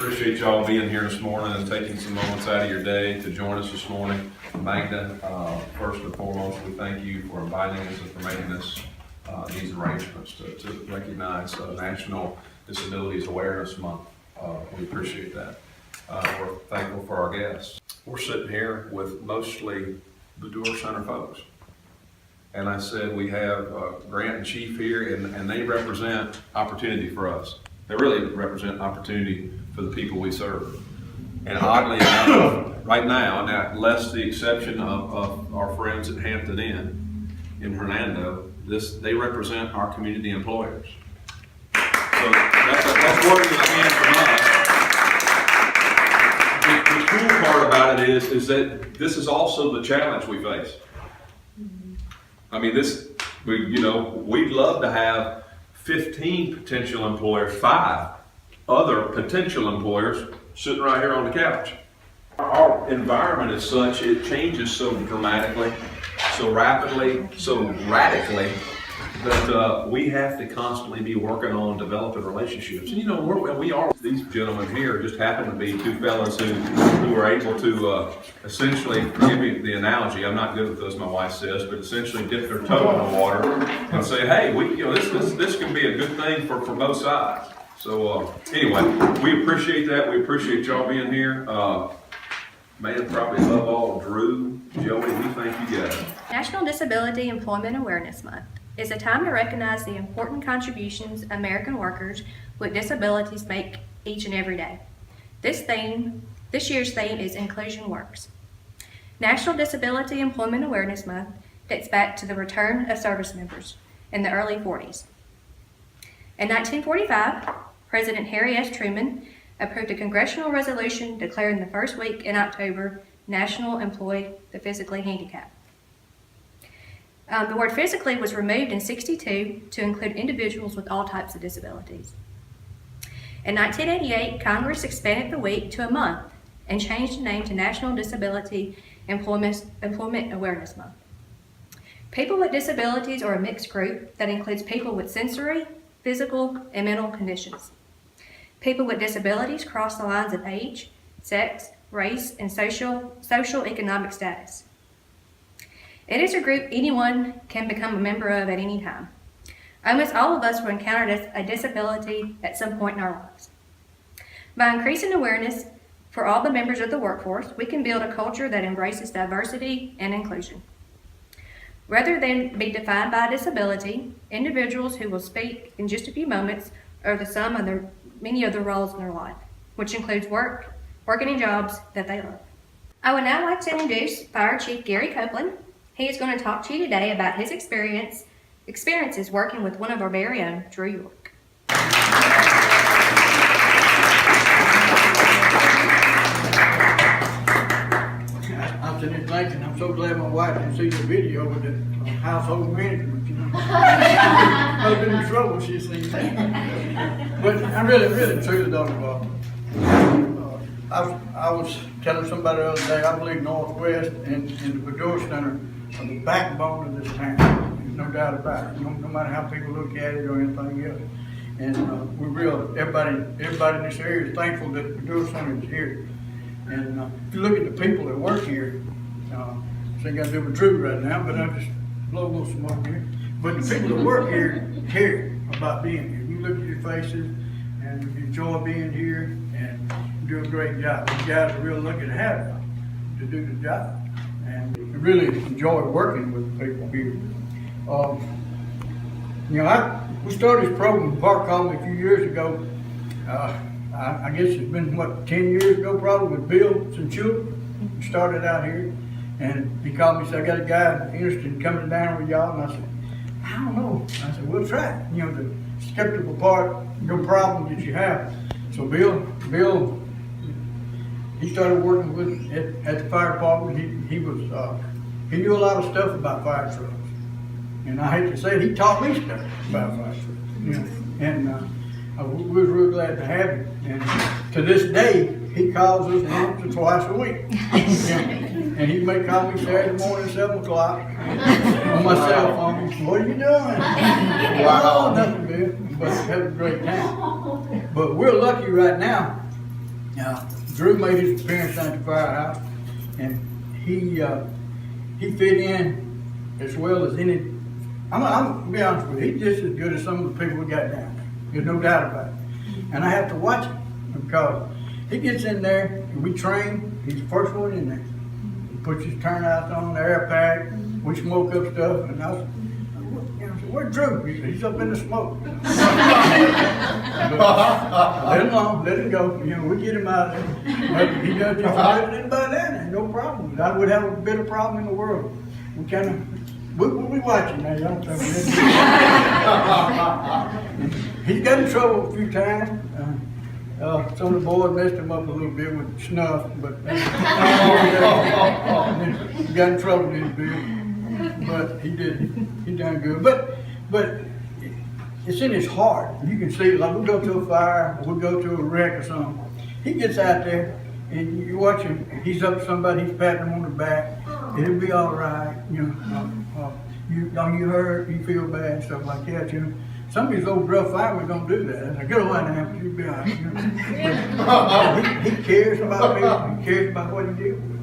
Appreciate y'all being here this morning and taking some moments out of your day to join us this morning. Magda, first and foremost, we thank you for inviting us and for making this, these arrangements to recognize National Disabilities Awareness Month. We appreciate that. We're thankful for our guests. We're sitting here with mostly the Door Center folks. And I said we have Grant and Chief here, and they represent opportunity for us. They really represent opportunity for the people we serve. And oddly enough, right now, less the exception of our friends at Hampton Inn in Hernando, they represent our community employers. So that's working hand from us. The cool part about it is that this is also the challenge we face. I mean, we'd love to have 15 potential employers, 5 other potential employers sitting right here on the couch. Our environment is such, it changes so dramatically, so rapidly, so radically, that we have to constantly be working on developing relationships. And we are. These gentlemen here just happen to be 2 fellas who are able to essentially, forgive me the analogy, I'm not good with this, my wife says, but essentially dip their toe in the water and say, hey, this can be a good thing for both sides. So anyway, we appreciate that. We appreciate y'all being here. Man, probably above all, Drew, Joey, we thank you guys. National Disability Employment Awareness Month is a time to recognize the important contributions American workers with disabilities make each and every day. This year's theme is Inclusion Works. National Disability Employment Awareness Month dates back to the return of service members in the early 40s. In 1945, President Harry S. Truman approved a congressional resolution declaring the first week in October National Employ the Physically Handicapped. The word physically was removed in '62 to include individuals with all types of disabilities. In 1988, Congress expanded the week to a month and changed the name to National Disability Employment Awareness Month. People with disabilities are a mixed group that includes people with sensory, physical, and mental conditions. People with disabilities cross the lines of age, sex, race, and social-economic status. It is a group anyone can become a member of at any time. Almost all of us will encounter a disability at some point in our lives. By increasing awareness for all the members of the workforce, we can build a culture that embraces diversity and inclusion. Rather than be defined by a disability, individuals who will speak in just a few moments are the sum of their many other roles in their life, which includes working in jobs that they love. I would now like to introduce Fire Chief Gary Copeland. He is going to talk to you today about his experiences working with one of our very own, Drew York. I'm sitting here thinking, I'm so glad my wife didn't see the video with the household management, I've been in trouble, she's seen that. But I really truly don't know. I was telling somebody the other day, I believe Northwest and the Door Center are the backbone of this town. There's no doubt about it, no matter how people look at it or anything else. And everybody in this area is thankful that the Door Center is here. And if you look at the people that work here, this ain't got to do with Drew right now, but I just blow a little smoke here. But the people that work here care about being here. You look at your faces and you enjoy being here and you do a great job. These guys are real lucky to have you to do the job. And we really enjoy working with the people here. We started this program in Park Colony a few years ago. I guess it's been, 10 years ago probably, with Bill Sanchuk. We started out here, and he called me and said, I got a guy interested in coming down with y'all, and I said, I don't know. I said, we'll try it. The skeptical part, no problem that you have. So Bill, he started working with at the fire department. He knew a lot of stuff about fire trucks, and I hate to say it, he taught me stuff about fire trucks. And we was real glad to have him. And to this day, he calls us once or twice a week. And he may call me Saturday morning, 7 o'clock, on my cell phone. What are you doing? Wow. Oh, nothing, Bill. But have a great time. But we're lucky right now Drew made his appearance down at the firehouse, and he fit in as well as any. I'm gonna be honest with you, he's just as good as some of the people we got down there. There's no doubt about it. And I have to watch him because he gets in there and we train. He's the first one in there. He puts his turnouts on, the air pack. We smoke up stuff, and I was, where's Drew? He's up in the smoke. Let him alone, let him go. We get him out of there. But he does just better than anybody down there, no problem. I would have a bigger problem in the world. We kind of, we watching now, y'all. He's got in trouble a few times. Some of the boys messed him up a little bit with snuff, but he got in trouble a little bit. But he done good. But it's in his heart. You can see, like we go to a fire, or we go to a wreck or something. He gets out there and you watch him. He's up to somebody. He's patting him on the back. It'll be all right. You hurt. You feel bad and stuff like that. Some of these old rough firemen don't do that. I go away now, you'll be all right. He cares about people. He cares about what he deals with.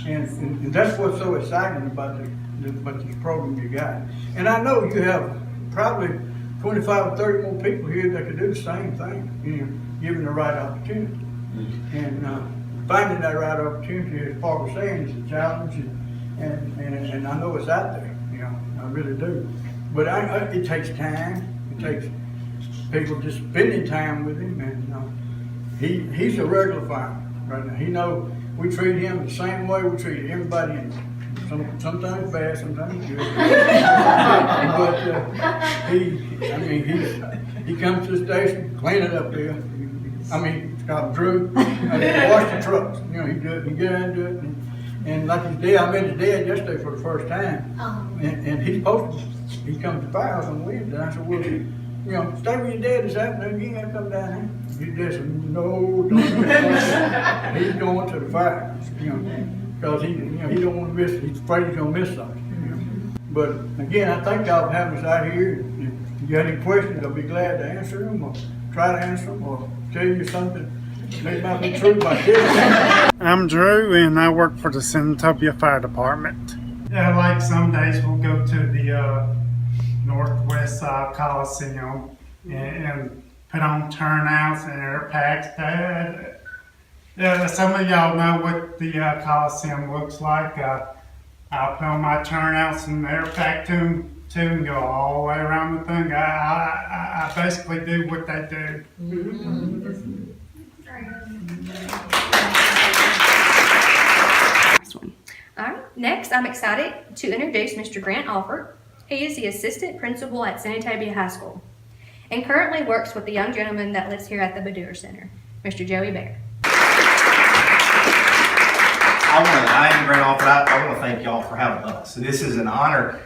And that's what's so exciting about this program you got. And I know you have probably 25 or 30 more people here that could do the same thing, given the right opportunity. And finding that right opportunity, as Paul was saying, is a challenge, and I know it's out there, I really do. But it takes time. It takes people just spending time with him, and he's a regular fireman right now. He knows we treat him the same way we treat everybody else. Sometimes bad, sometimes good. But he comes to the station, clean it up there. It's called Drew. Wash the trucks. He get out and do it. And like his dad, I met his dad yesterday for the first time. And he's supposed to, he comes to the firehouse on Wednesday. I said, well, stay with your dad this afternoon. You ain't got to come down here. His dad said, no, don't do that. He's going to the firehouse, because he don't want to miss, he's afraid he's going to miss something. But again, I thank y'all for having us out here. If you got any questions, I'll be glad to answer them, or try to answer them, or tell you something that might be true by this. I'm Drew, and I work for the Senatobia Fire Department. Yeah, like some days we'll go to the Northwest Side Coliseum and put on turnouts and air packs. Some of y'all know what the Coliseum looks like. I'll put on my turnouts and air pack to them and go all the way around the thing. I basically do what they do. All right, next I'm excited to introduce Mr. Grant Alford. He is the assistant principal at Senatobia High School and currently works with the young gentleman that lives here at the Badura Center, Mr. Joey Bear. I am Grant Alford. I want to thank y'all for having us. This is an honor.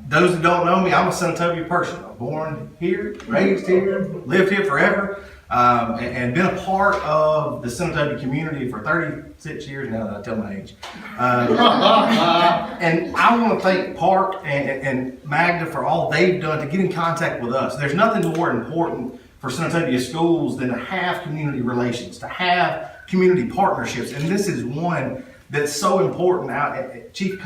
Those that don't know me, I'm a Senatobia person. I'm born here, raised here, lived here forever, and been a part of the Senatobia community for 36 years now that I tell my age. And I want to thank Park and Magda for all they've done to get in contact with us. There's nothing more important for Senatobia schools than to have community relations, to have community partnerships, and this is one that's so important. Chief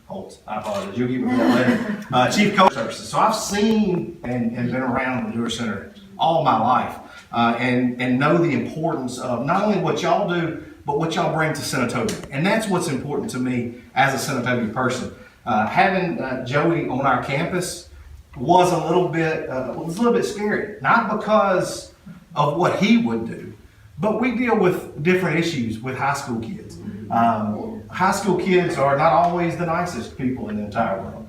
Holtz, I apologize, you'll give me that later. Chief Coach Services. So I've seen and been around the Badura Center all my life, and know the importance of not only what y'all do, but what y'all bring to Senatobia. And that's what's important to me as a Senatobia person. Having Joey on our campus was a little bit scary, not because of what he would do, but we deal with different issues with high school kids. High school kids are not always the nicest people in the entire world.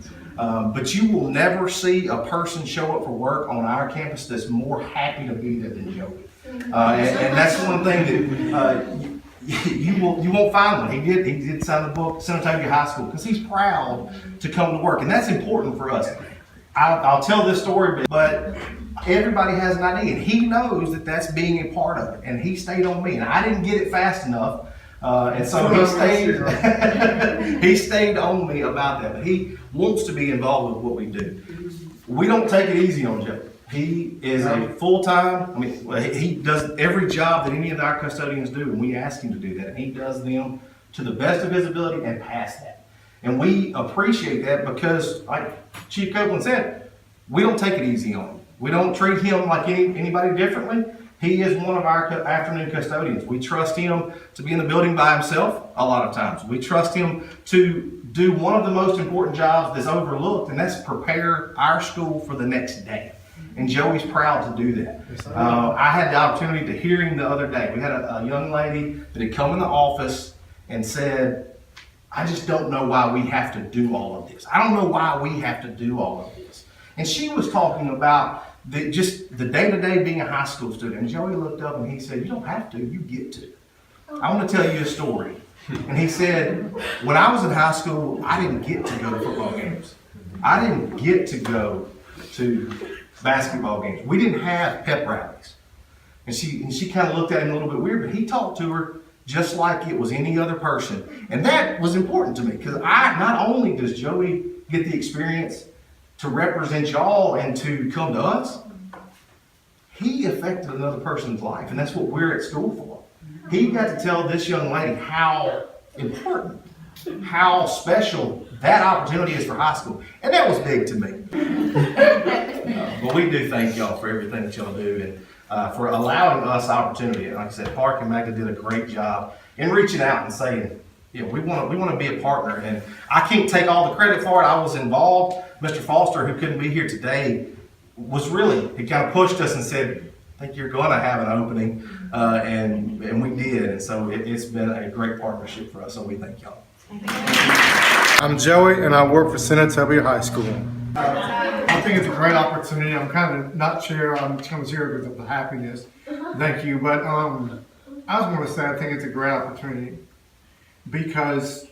But you will never see a person show up for work on our campus that's more happy to be there than Joey. And that's one thing that you won't find one. He did sign the book, Senatobia High School, because he's proud to come to work. And that's important for us. I'll tell this story, but everybody has an idea, and he knows that that's being a part of it, and he stayed on me, and I didn't get it fast enough, and so he stayed on me about that. But he wants to be involved with what we do. We don't take it easy on Joe. He is a full-time, I mean, well, he does every job that any of our custodians do, and we ask him to do that, and he does them to the best of his ability and past that. And we appreciate that because, like Chief Copeland said, we don't take it easy on him. We don't treat him like anybody differently. He is one of our afternoon custodians. We trust him to be in the building by himself a lot of times. We trust him to do one of the most important jobs that's overlooked, and that's prepare our school for the next day. And Joey's proud to do that. I had the opportunity to hear him the other day. We had a young lady that had come in the office and said, I just don't know why we have to do all of this. I don't know why we have to do all of this. And she was talking about just the day-to-day being a high school student. And Joey looked up and he said, you don't have to, you get to. I want to tell you a story. And he said, when I was in high school, I didn't get to go to football games. I didn't get to go to basketball games. We didn't have pep rallies. And she kind of looked at him a little bit weird, but he talked to her just like it was any other person. And that was important to me because not only does Joey get the experience to represent y'all and to come to us, he affected another person's life, and that's what we're at school for. He got to tell this young lady how important, how special that opportunity is for high school, and that was big to me. But we do thank y'all for everything that y'all do and for allowing us opportunity. And like I said, Park and Magda did a great job in reaching out and saying, yeah, we want to be a partner. And I can't take all the credit for it. I was involved. Mr. Foster, who couldn't be here today, he kind of pushed us and said, I think you're going to have an opening, and we did. And so it's been a great partnership for us. So we thank y'all. I'm Joey, and I work for Senatobia High School. I think it's a great opportunity. I'm kind of not sure I'm coming here because of the happiness. Thank you. But I just want to say I think it's a great opportunity because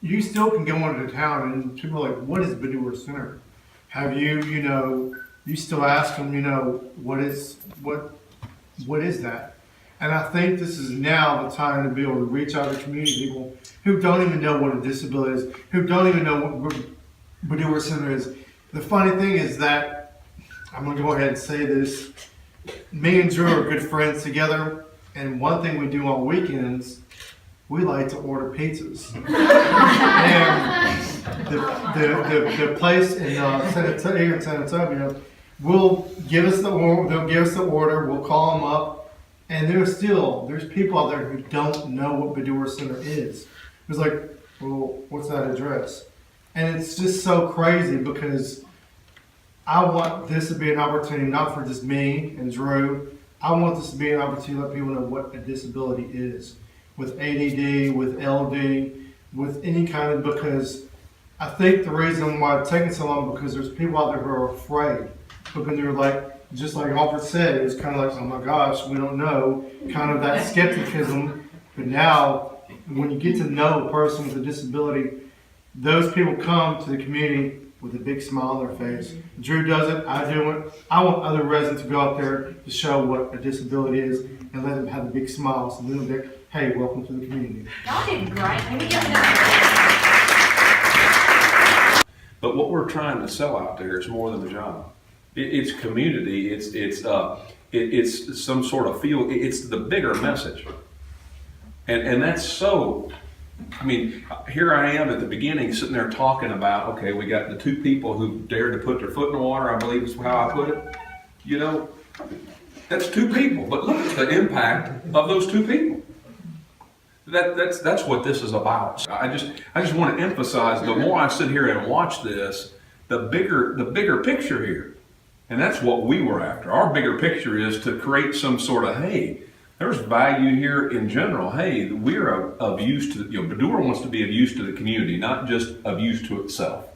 you still can go into town and people are like, what is Badura Center? Have you still ask them, what is that? And I think this is now the time to be able to reach out to community people who don't even know what a disability is, who don't even know what Badura Center is. The funny thing is that, I'm going to go ahead and say this, me and Drew are good friends together, and one thing we do on weekends, we like to order pizzas. And the place in Senatobia will give us the order, they'll give us the order, we'll call them up, and there's people out there who don't know what Badura Center is. It's like, well, what's that address? And it's just so crazy because I want this to be an opportunity, not for just me and Drew. I want this to be an opportunity to let people know what a disability is. With ADD, with LD, with any kind of, because I think the reason why it's taking so long because there's people out there who are afraid. Because they're like, just like Albert said, it was kind of like, oh my gosh, we don't know, kind of that skepticism. But now, when you get to know a person with a disability, those people come to the community with a big smile on their face. Drew does it, I do it. I want other residents to go out there to show what a disability is and let them have a big smile. So then they're, hey, welcome to the community. Y'all did great. Maybe give them that. But what we're trying to sell out there is more than a job. It's community. It's some sort of feel. It's the bigger message, and that's so. I mean, here I am at the beginning, sitting there talking about, okay, we got the two people who dared to put their foot in the water. I believe is how I put it. That's two people, but look at the impact of those two people. That's what this is about. I just want to emphasize, the more I sit here and watch this, the bigger picture here. And that's what we were after. Our bigger picture is to create some sort of, hey, there's value here in general. Hey, we're of use to, Badura wants to be of use to the community, not just of use to itself.